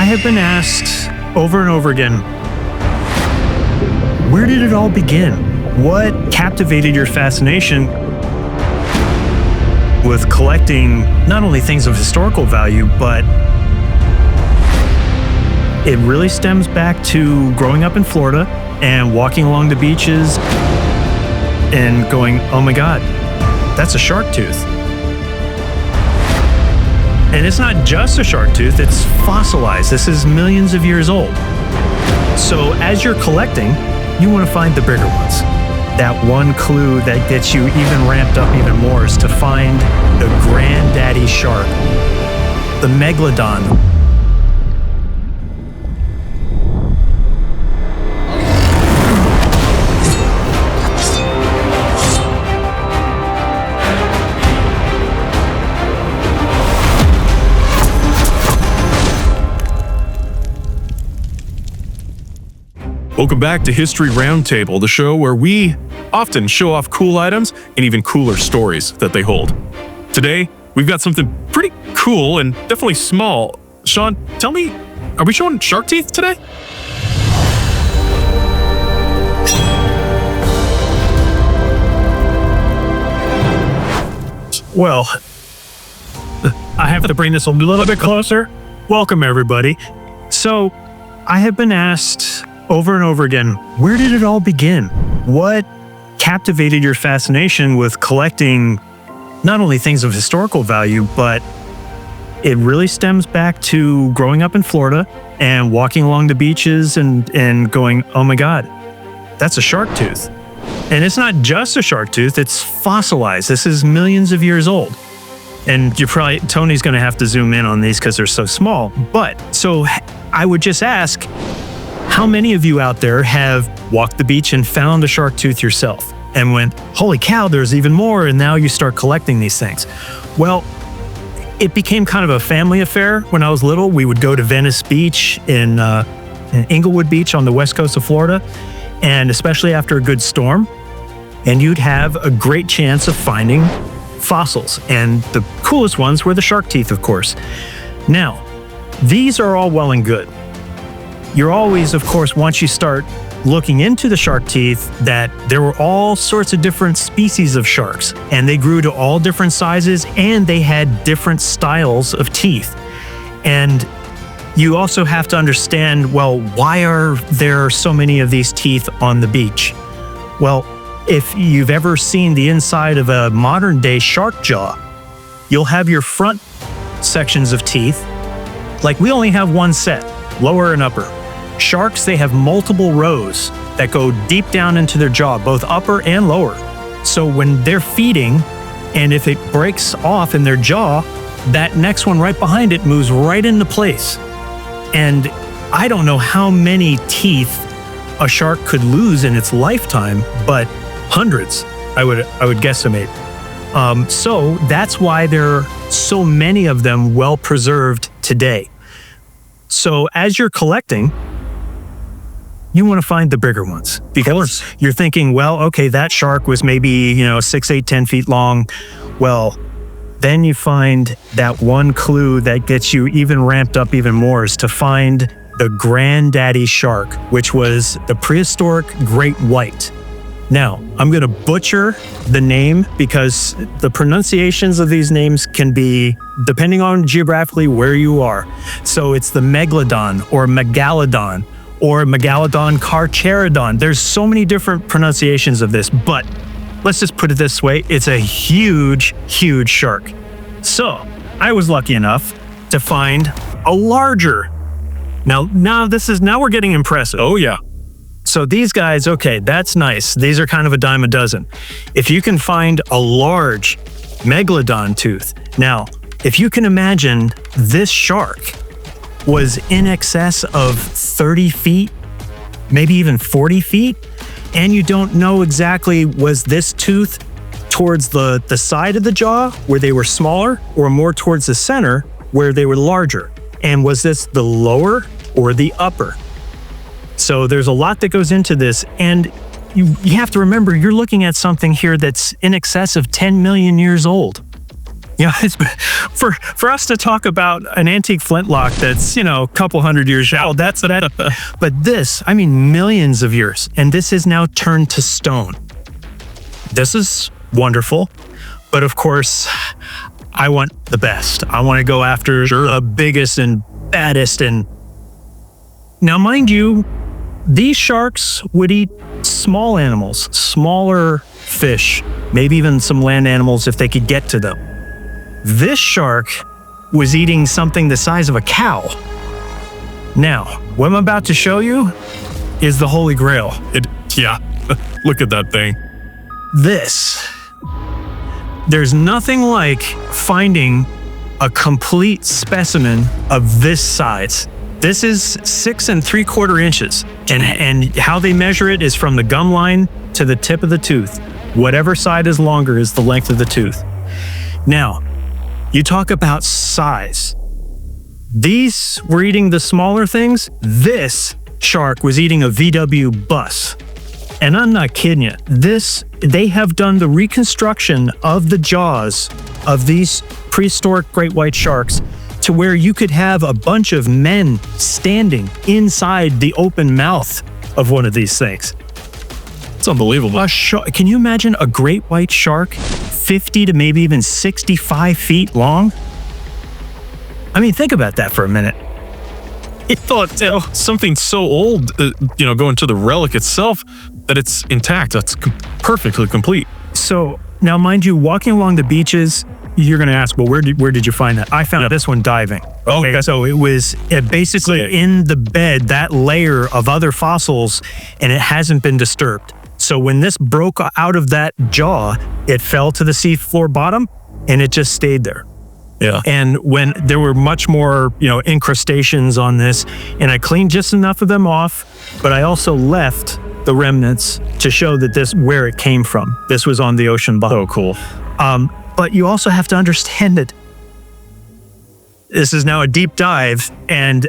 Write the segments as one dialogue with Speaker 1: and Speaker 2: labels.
Speaker 1: have been asked over and over again, where did it all begin? What captivated your fascination with collecting not only things of historical value, but it really stems back to growing up in Florida and walking along the beaches and going, oh my God, that's a shark tooth. And it's not just a shark tooth, it's fossilized. This is millions of years old. So as you're collecting, you want to find the bigger ones. That one clue that gets you even ramped up even more is to find the granddaddy shark, the Megalodon.
Speaker 2: Welcome back to History Roundtable, the show where we often show off cool items and even cooler stories that they hold. Today, we've got something pretty cool and definitely small. Sean, tell me, are we showing shark teeth today?
Speaker 1: Well, I have to bring this a little bit closer. Welcome, everybody. So, I have been asked over and over again, where did it all begin? What captivated your fascination with collecting not only things of historical value, but it really stems back to growing up in Florida and walking along the beaches and going, oh my God, that's a shark tooth. And it's not just a shark tooth, it's fossilized. This is millions of years old. And Tony's gonna have to zoom in on these because they're so small. But so I would just ask, how many of you out there have walked the beach and found a shark tooth yourself and went, holy cow, there's even more, and now you start collecting these things? Well, it became kind of a family affair when I was little. We would go to Venice Beach in Inglewood Beach on the west coast of Florida, and especially after a good storm, and you'd have a great chance of finding fossils. And the coolest ones were the shark teeth, of course. Now, these are all well and good. You're always, of course, once you start looking into the shark teeth, that there were all sorts of different species of sharks, and they grew to all different sizes, and they had different styles of teeth. And you also have to understand, well, why are there so many of these teeth on the beach? Well, if you've ever seen the inside of a modern day shark jaw, you'll have your front sections of teeth. Like, we only have one set, lower and upper. Sharks, they have multiple rows that go deep down into their jaw, both upper and lower. So when they're feeding, and if it breaks off in their jaw, that next one right behind it moves right into place. And I don't know how many teeth a shark could lose in its lifetime, but hundreds, I would guesstimate. So that's why there are so many of them well preserved today. So as you're collecting, you want to find the bigger ones, because you're thinking, well, okay, that shark was maybe, 6, 8, 10 feet long. Well, then you find that one clue that gets you even ramped up even more is to find the granddaddy shark, which was the prehistoric great white. Now, I'm going to butcher the name because the pronunciations of these names can be depending on geographically where you are. So it's the Megalodon or Megalodon or Megalodon carcharodon. There's so many different pronunciations of this, but let's just put it this way. It's a huge, huge shark. So I was lucky enough to find a larger. Now we're getting impressive.
Speaker 2: Oh yeah.
Speaker 1: So these guys, okay, that's nice. These are kind of a dime a dozen. If you can find a large Megalodon tooth. Now, if you can imagine, this shark was in excess of 30 feet, maybe even 40 feet, and you don't know exactly, was this tooth towards the side of the jaw where they were smaller, or more towards the center where they were larger? And was this the lower or the upper? So there's a lot that goes into this, and you have to remember, you're looking at something here that's in excess of 10 million years old. Yeah, it's for us to talk about an antique flintlock that's, a couple hundred years old, that's that. But this, I mean, millions of years, and this is now turned to stone. This is wonderful, but of course, I want the best. I want to go after the biggest and baddest. And now, mind you, these sharks would eat small animals, smaller fish, maybe even some land animals if they could get to them. This shark was eating something the size of a cow. Now, what I'm about to show you is the Holy Grail.
Speaker 2: Yeah, look at that thing.
Speaker 1: There's nothing like finding a complete specimen of this size. This is 6 3/4 inches, and how they measure it is from the gum line to the tip of the tooth. Whatever side is longer is the length of the tooth. Now, you talk about size. These were eating the smaller things. This shark was eating a VW bus. And I'm not kidding you. They have done the reconstruction of the jaws of these prehistoric great white sharks to where you could have a bunch of men standing inside the open mouth of one of these things.
Speaker 2: It's unbelievable.
Speaker 1: Can you imagine a great white shark 50 to maybe even 65 feet long? I mean, think about that for a minute.
Speaker 2: It thought something so old, going to the relic itself, that it's intact. That's perfectly complete.
Speaker 1: So now, mind you, walking along the beaches, you're going to ask, well, where did you find that? I found this one diving. Okay, so it was basically in the bed, that layer of other fossils, and it hasn't been disturbed. So when this broke out of that jaw, it fell to the seafloor bottom, and it just stayed there.
Speaker 2: Yeah.
Speaker 1: And when there were much more, incrustations on this, and I cleaned just enough of them off, but I also left the remnants to show that where it came from. This was on the ocean bottom.
Speaker 2: Oh, cool.
Speaker 1: But you also have to understand that this is now a deep dive, and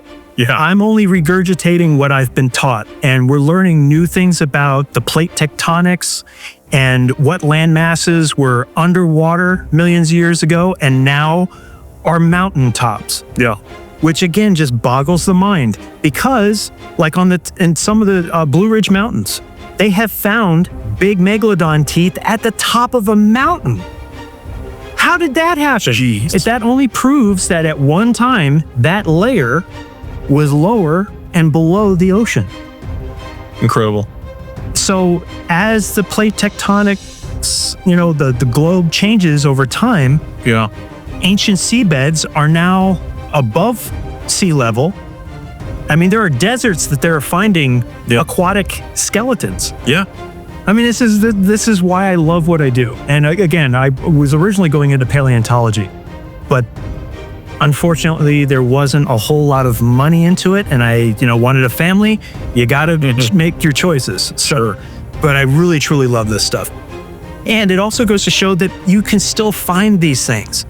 Speaker 1: I'm only regurgitating what I've been taught, and we're learning new things about the plate tectonics and what land masses were underwater millions of years ago and now are mountaintops.
Speaker 2: Yeah.
Speaker 1: Which again just boggles the mind, because like in some of the Blue Ridge Mountains, they have found big megalodon teeth at the top of a mountain. How did that happen?
Speaker 2: Jeez.
Speaker 1: That only proves that at one time that layer was lower and below the ocean.
Speaker 2: Incredible.
Speaker 1: So as the plate tectonics, the globe changes over time, ancient seabeds are now above sea level. I mean, there are deserts that they're finding aquatic skeletons.
Speaker 2: Yeah.
Speaker 1: I mean, this is why I love what I do. And again, I was originally going into paleontology, but unfortunately, there wasn't a whole lot of money into it, and I, wanted a family. You got to make your choices.
Speaker 2: Sure.
Speaker 1: But I really, truly love this stuff. And it also goes to show that you can still find these things.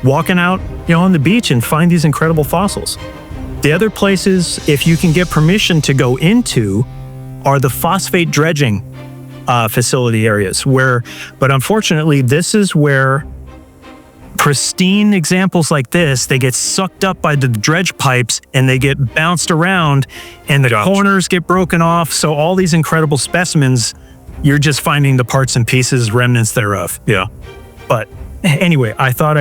Speaker 1: Walking out, on the beach and find these incredible fossils. The other places, if you can get permission to go into, are the phosphate dredging facility areas but unfortunately, this is where pristine examples like this, they get sucked up by the dredge pipes and they get bounced around and the corners get broken off. So all these incredible specimens, you're just finding the parts and pieces, remnants thereof.
Speaker 2: Yeah.
Speaker 1: But anyway, I thought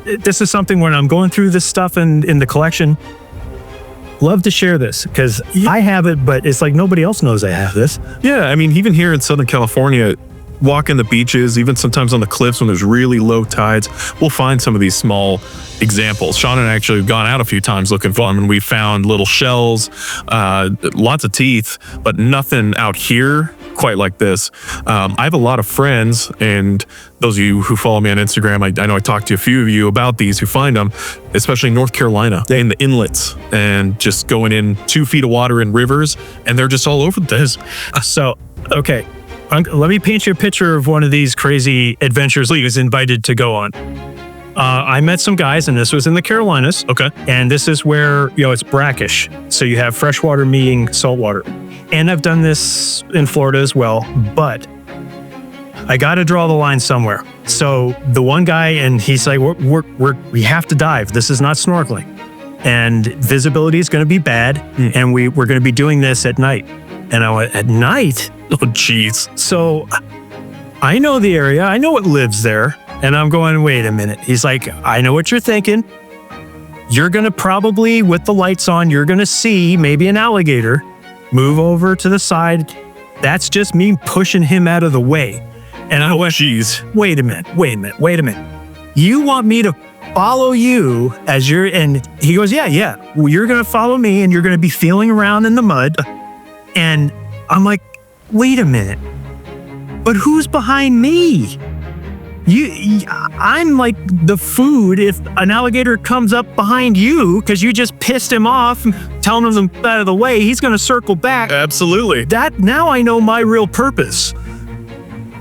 Speaker 1: this is something when I'm going through this stuff in the collection, love to share this because I have it, but it's like nobody else knows I have this.
Speaker 2: Yeah, I mean, even here in Southern California, walking the beaches, even sometimes on the cliffs when there's really low tides, we'll find some of these small examples. Sean and I actually have gone out a few times looking for them, and we found little shells, lots of teeth, but nothing out here quite like this. I have a lot of friends, and those of you who follow me on Instagram, I know I talked to a few of you about these who find them, especially in North Carolina, in the inlets, and just going in 2 feet of water in rivers, and they're just all over the place.
Speaker 1: So, okay. Let me paint you a picture of one of these crazy adventures Lee was invited to go on. I met some guys, and this was in the Carolinas.
Speaker 2: Okay.
Speaker 1: And this is where, it's brackish. So you have freshwater meeting saltwater. And I've done this in Florida as well. But I got to draw the line somewhere. So the one guy, and he's like, we have to dive. This is not snorkeling. And visibility is going to be bad. And we're going to be doing this at night. And I went, at night?
Speaker 2: Oh, jeez.
Speaker 1: So I know the area. I know what lives there. And I'm going, wait a minute. He's like, I know what you're thinking. You're going to probably, with the lights on, you're going to see maybe an alligator move over to the side. That's just me pushing him out of the way. And I went,
Speaker 2: jeez.
Speaker 1: Wait a minute. You want me to follow you as you're, and he goes, yeah. Well, you're going to follow me and you're going to be feeling around in the mud. And I'm like, wait a minute. But who's behind me? I'm like the food if an alligator comes up behind you because you just pissed him off, telling him out of the way, he's going to circle back.
Speaker 2: Absolutely.
Speaker 1: That now I know my real purpose.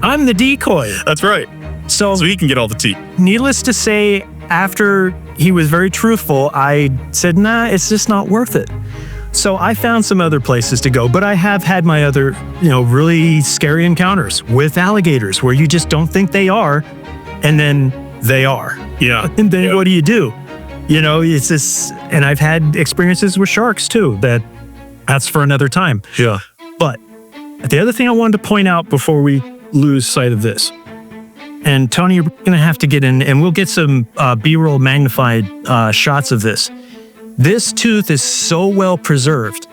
Speaker 1: I'm the decoy.
Speaker 2: That's right.
Speaker 1: So
Speaker 2: he can get all the tea.
Speaker 1: Needless to say, after he was very truthful, I said, nah, it's just not worth it. So I found some other places to go, but I have had my other, really scary encounters with alligators where you just don't think they are, and then they are.
Speaker 2: Yeah.
Speaker 1: And then what do? It's this, and I've had experiences with sharks too, that's for another time.
Speaker 2: Yeah.
Speaker 1: But the other thing I wanted to point out before we lose sight of this, and Tony, you're going to have to get in, and we'll get some B-roll magnified shots of this. This tooth is so well preserved.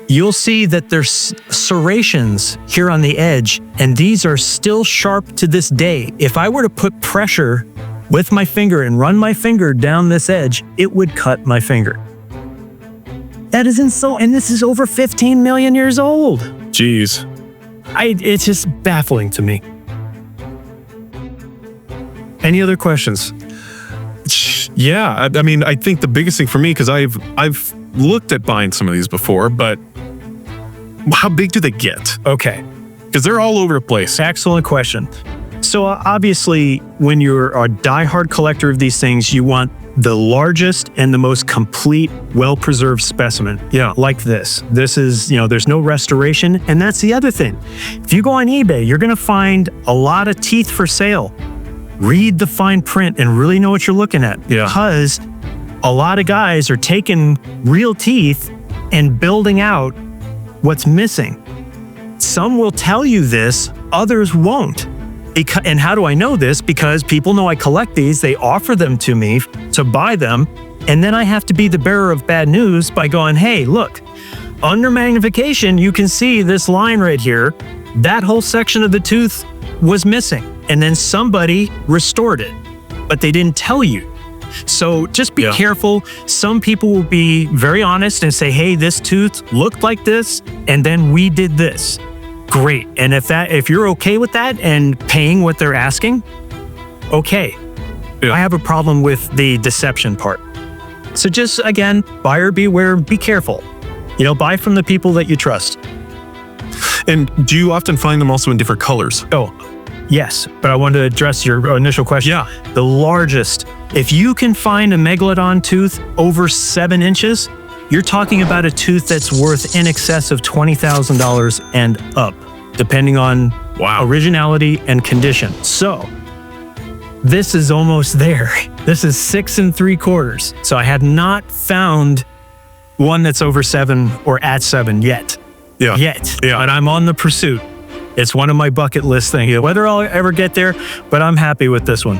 Speaker 1: You'll see that there's serrations here on the edge, and these are still sharp to this day. If I were to put pressure with my finger and run my finger down this edge, it would cut my finger. That is insane, and this is over 15 million years old.
Speaker 2: Jeez.
Speaker 1: It's just baffling to me. Any other questions?
Speaker 2: Yeah, I mean, I think the biggest thing for me, because I've looked at buying some of these before, but how big do they get?
Speaker 1: Okay.
Speaker 2: Because they're all over the place.
Speaker 1: Excellent question. So obviously, when you're a diehard collector of these things, you want the largest and the most complete, well-preserved specimen.
Speaker 2: Yeah.
Speaker 1: Like this. This is, there's no restoration. And that's the other thing. If you go on eBay, you're going to find a lot of teeth for sale. Read the fine print and really know what you're looking at.
Speaker 2: Yeah.
Speaker 1: Because a lot of guys are taking real teeth and building out what's missing. Some will tell you this, others won't. And how do I know this? Because people know I collect these, they offer them to me to buy them, and then I have to be the bearer of bad news by going, hey, look, under magnification, you can see this line right here. That whole section of the tooth was missing. And then somebody restored it, but they didn't tell you. So just be careful. Some people will be very honest and say, hey, this tooth looked like this, and then we did this. Great. And if you're okay with that and paying what they're asking, okay.
Speaker 2: Yeah.
Speaker 1: I have a problem with the deception part. So just, again, buyer beware, be careful. Buy from the people that you trust.
Speaker 2: And do you often find them also in different colors?
Speaker 1: Oh, yes, but I wanted to address your initial question.
Speaker 2: Yeah.
Speaker 1: The largest, if you can find a Megalodon tooth over 7 inches, you're talking about a tooth that's worth in excess of $20,000 and up, depending on originality and condition. So this is almost there. This is 6 3/4. So I have not found one that's over 7 or at 7 yet.
Speaker 2: Yeah.
Speaker 1: But I'm on the pursuit. It's one of my bucket list things. Whether I'll ever get there, but I'm happy with this one.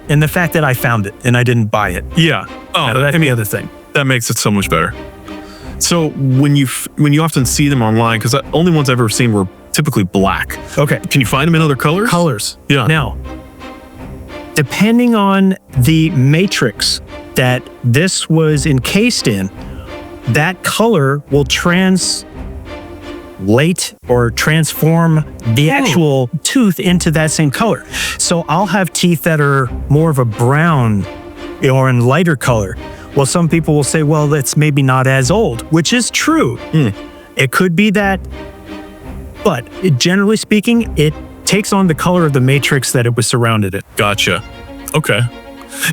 Speaker 1: And the fact that I found it and I didn't buy it.
Speaker 2: Yeah.
Speaker 1: Oh, that's the other thing.
Speaker 2: That makes it so much better. So when you often see them online, because the only ones I've ever seen were typically black.
Speaker 1: Okay.
Speaker 2: Can you find them in other colors?
Speaker 1: Colors.
Speaker 2: Yeah.
Speaker 1: Now, depending on the matrix that this was encased in, that color will translate or transform the actual tooth into that same color. So I'll have teeth that are more of a brown or in lighter color. Well, some people will say, well, that's maybe not as old, which is true. It could be that, but generally speaking, it takes on the color of the matrix that it was surrounded in.
Speaker 2: Gotcha. Okay.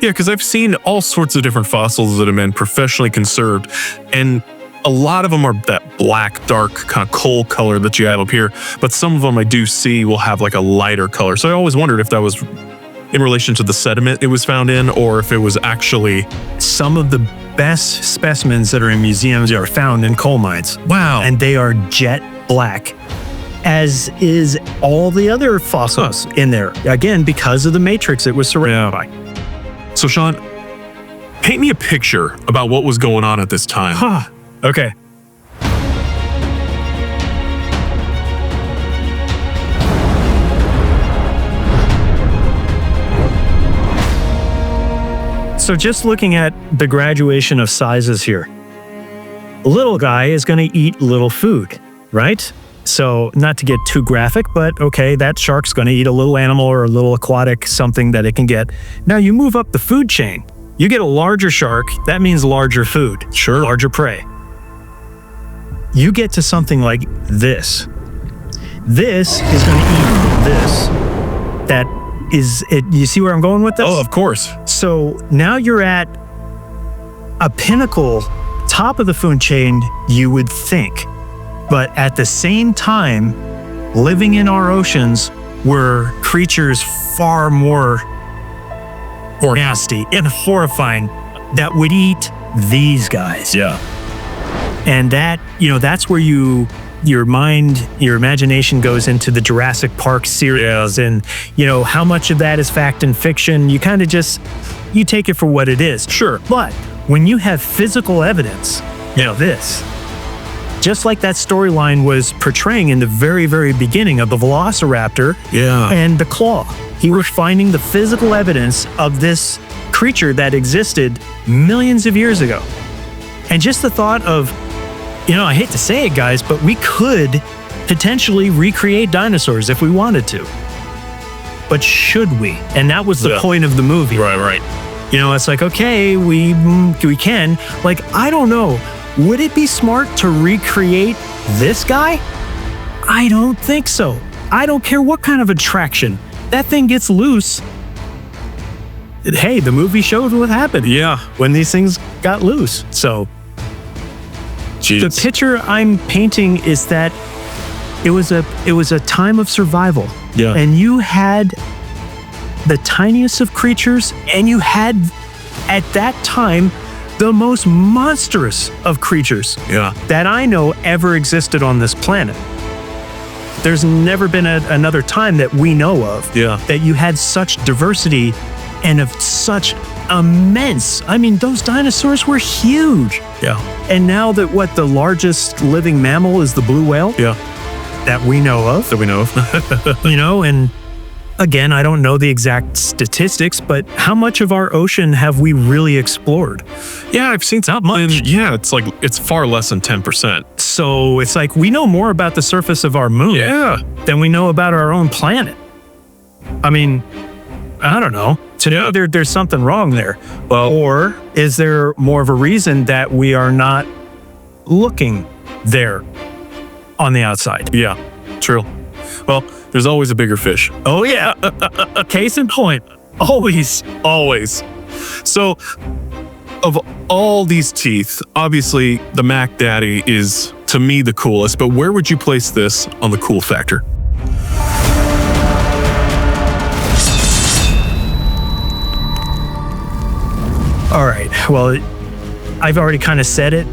Speaker 2: Yeah, because I've seen all sorts of different fossils that have been professionally conserved, and a lot of them are that black, dark, kind of coal color that you have up here. But some of them I do see will have like a lighter color. So I always wondered if that was in relation to the sediment it was found in, or if it was actually...
Speaker 1: Some of the best specimens that are in museums are found in coal mines.
Speaker 2: Wow.
Speaker 1: And they are jet black, as is all the other fossils in there. Again, because of the matrix it was surrounded by.
Speaker 2: So Sean, paint me a picture about what was going on at this time.
Speaker 1: Okay. So just looking at the graduation of sizes here, little guy is going to eat little food, right? So not to get too graphic, but okay, that shark's going to eat a little animal or a little aquatic something that it can get. Now you move up the food chain. You get a larger shark, that means larger food.
Speaker 2: Sure.
Speaker 1: Larger prey. You get to something like this. This is going to eat this. That is it. You see where I'm going with this?
Speaker 2: Oh, of course.
Speaker 1: So now you're at a pinnacle, top of the food chain, you would think. But at the same time, living in our oceans were creatures far more nasty and horrifying that would eat these guys.
Speaker 2: Yeah.
Speaker 1: And that, that's where your mind, your imagination goes into the Jurassic Park series, and how much of that is fact and fiction. You kind of you take it for what it is.
Speaker 2: Sure.
Speaker 1: But when you have physical evidence, this, just like that storyline was portraying in the very, very beginning of the Velociraptor and the claw, he was finding the physical evidence of this creature that existed millions of years ago. And just the thought of, I hate to say it, guys, but we could potentially recreate dinosaurs if we wanted to. But should we? And that was the point of the movie.
Speaker 2: Right.
Speaker 1: It's like, okay, we can. Like, I don't know. Would it be smart to recreate this guy? I don't think so. I don't care what kind of attraction. That thing gets loose. Hey, the movie showed what happened.
Speaker 2: Yeah.
Speaker 1: When these things got loose. So...
Speaker 2: Jeez.
Speaker 1: The picture I'm painting is that it was a time of survival.
Speaker 2: Yeah.
Speaker 1: And you had the tiniest of creatures, and you had, at that time, the most monstrous of creatures that I know ever existed on this planet. There's never been another time that we know of that you had such diversity and of such immense. I mean, those dinosaurs were huge.
Speaker 2: Yeah.
Speaker 1: And now that the largest living mammal is the blue whale.
Speaker 2: Yeah.
Speaker 1: That we know of. And again, I don't know the exact statistics, but how much of our ocean have we really explored?
Speaker 2: Yeah, I've seen not much. Yeah, it's far less than 10%.
Speaker 1: So it's like we know more about the surface of our moon than we know about our own planet. I mean, I don't know. There's something wrong there.
Speaker 2: Well,
Speaker 1: or is there more of a reason that we are not looking there on the outside?
Speaker 2: Yeah, true. Well, there's always a bigger fish.
Speaker 1: Oh, yeah. Case in point. Always.
Speaker 2: So, of all these teeth, obviously the Mac Daddy is, to me, the coolest, but where would you place this on the cool factor?
Speaker 1: All right. Well, I've already kind of said it.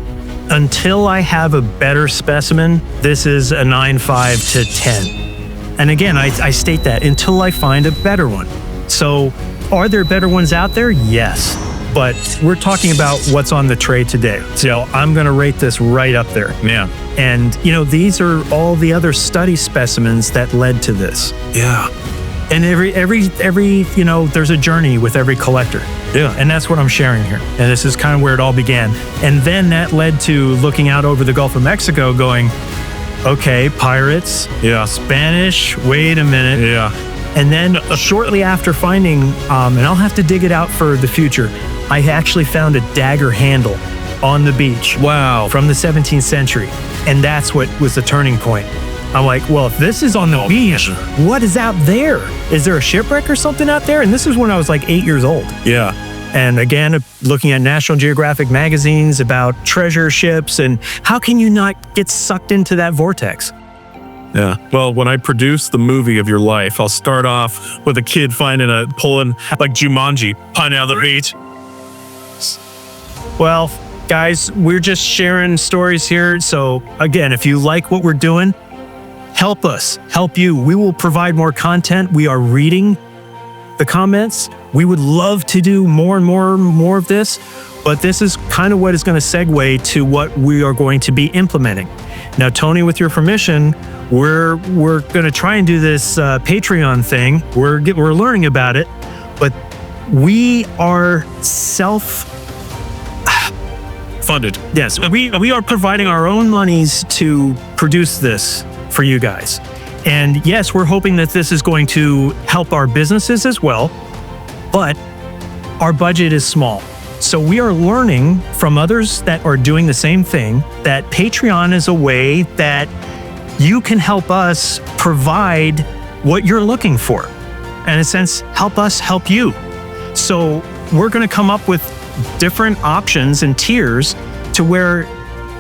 Speaker 1: Until I have a better specimen, this is a 9.5 to 10. And again, I state that until I find a better one. So are there better ones out there? Yes. But we're talking about what's on the tray today. So I'm going to rate this right up there.
Speaker 2: Yeah.
Speaker 1: And, these are all the other study specimens that led to this.
Speaker 2: Yeah.
Speaker 1: And every there's a journey with every collector.
Speaker 2: Yeah.
Speaker 1: And that's what I'm sharing here. And this is kind of where it all began. And then that led to looking out over the Gulf of Mexico going, okay, pirates, Spanish, wait a minute.
Speaker 2: Yeah.
Speaker 1: And then shortly after finding, and I'll have to dig it out for the future, I actually found a dagger handle on the beach.
Speaker 2: Wow.
Speaker 1: From the 17th century. And that's what was the turning point. I'm like, well, if this is on the beach, what is out there? Is there a shipwreck or something out there? And this is when I was like 8 years old.
Speaker 2: Yeah.
Speaker 1: And again, looking at National Geographic magazines about treasure ships, and how can you not get sucked into that vortex?
Speaker 2: Yeah. Well, when I produce the movie of your life, I'll start off with a kid pulling like Jumanji, pine out of the beach.
Speaker 1: Well, guys, we're just sharing stories here. So again, if you like what we're doing, help us, help you. We will provide more content. We are reading the comments. We would love to do more and more of this, but this is kind of what is going to segue to what we are going to be implementing. Now, Tony, with your permission, we're going to try and do this Patreon thing. We're learning about it, but we are
Speaker 2: funded.
Speaker 1: Yes, we are providing our own monies to produce this for you guys. And yes, we're hoping that this is going to help our businesses as well, but our budget is small. So we are learning from others that are doing the same thing, that Patreon is a way that you can help us provide what you're looking for. And in a sense, help us help you. So we're going to come up with different options and tiers to where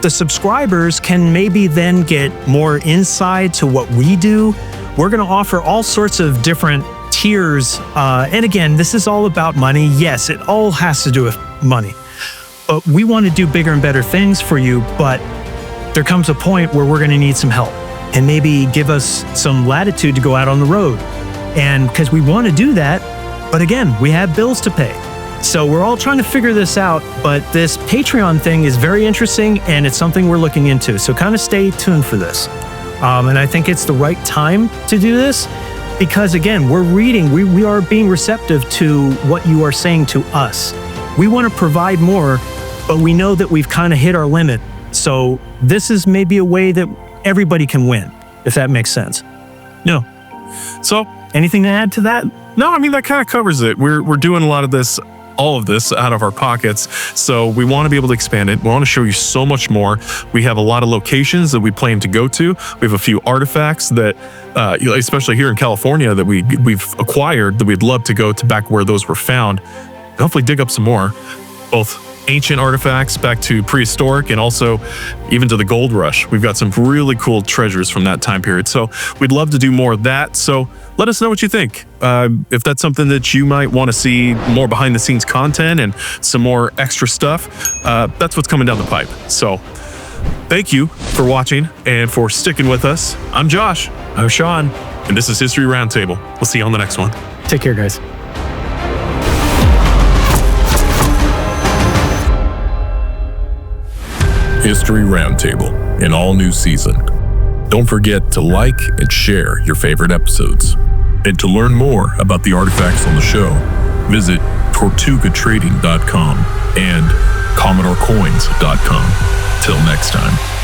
Speaker 1: the subscribers can maybe then get more insight to what we do. We're going to offer all sorts of different tiers. And again, this is all about money. Yes, it all has to do with money. But we want to do bigger and better things for you. But there comes a point where we're going to need some help and maybe give us some latitude to go out on the road. And because we want to do that, but again, we have bills to pay. So we're all trying to figure this out, but this Patreon thing is very interesting and it's something we're looking into. So kind of stay tuned for this. And I think it's the right time to do this because again, we're reading, we are being receptive to what you are saying to us. We want to provide more, but we know that we've kind of hit our limit. So this is maybe a way that everybody can win, if that makes sense.
Speaker 2: No. So
Speaker 1: anything to add to that?
Speaker 2: No, I mean, that kind of covers it. We're doing a lot of this, all of this out of our pockets. So we want to be able to expand it. We want to show you so much more. We have a lot of locations that we plan to go to. We have a few artifacts that, especially here in California, that we've acquired that we'd love to go to back where those were found. Hopefully dig up some more, both ancient artifacts back to prehistoric and also even to the gold rush. We've got some really cool treasures from that time period. So we'd love to do more of that. So let us know what you think. If that's something that you might want to see more behind the scenes content and some more extra stuff, that's what's coming down the pipe. So thank you for watching and for sticking with us. I'm Josh.
Speaker 1: I'm Sean.
Speaker 2: And this is History Roundtable. We'll see you on the next one.
Speaker 1: Take care, guys.
Speaker 3: History Roundtable, an all-new season. Don't forget to like and share your favorite episodes. And to learn more about the artifacts on the show, visit tortugatrading.com and commodorecoins.com. Till next time.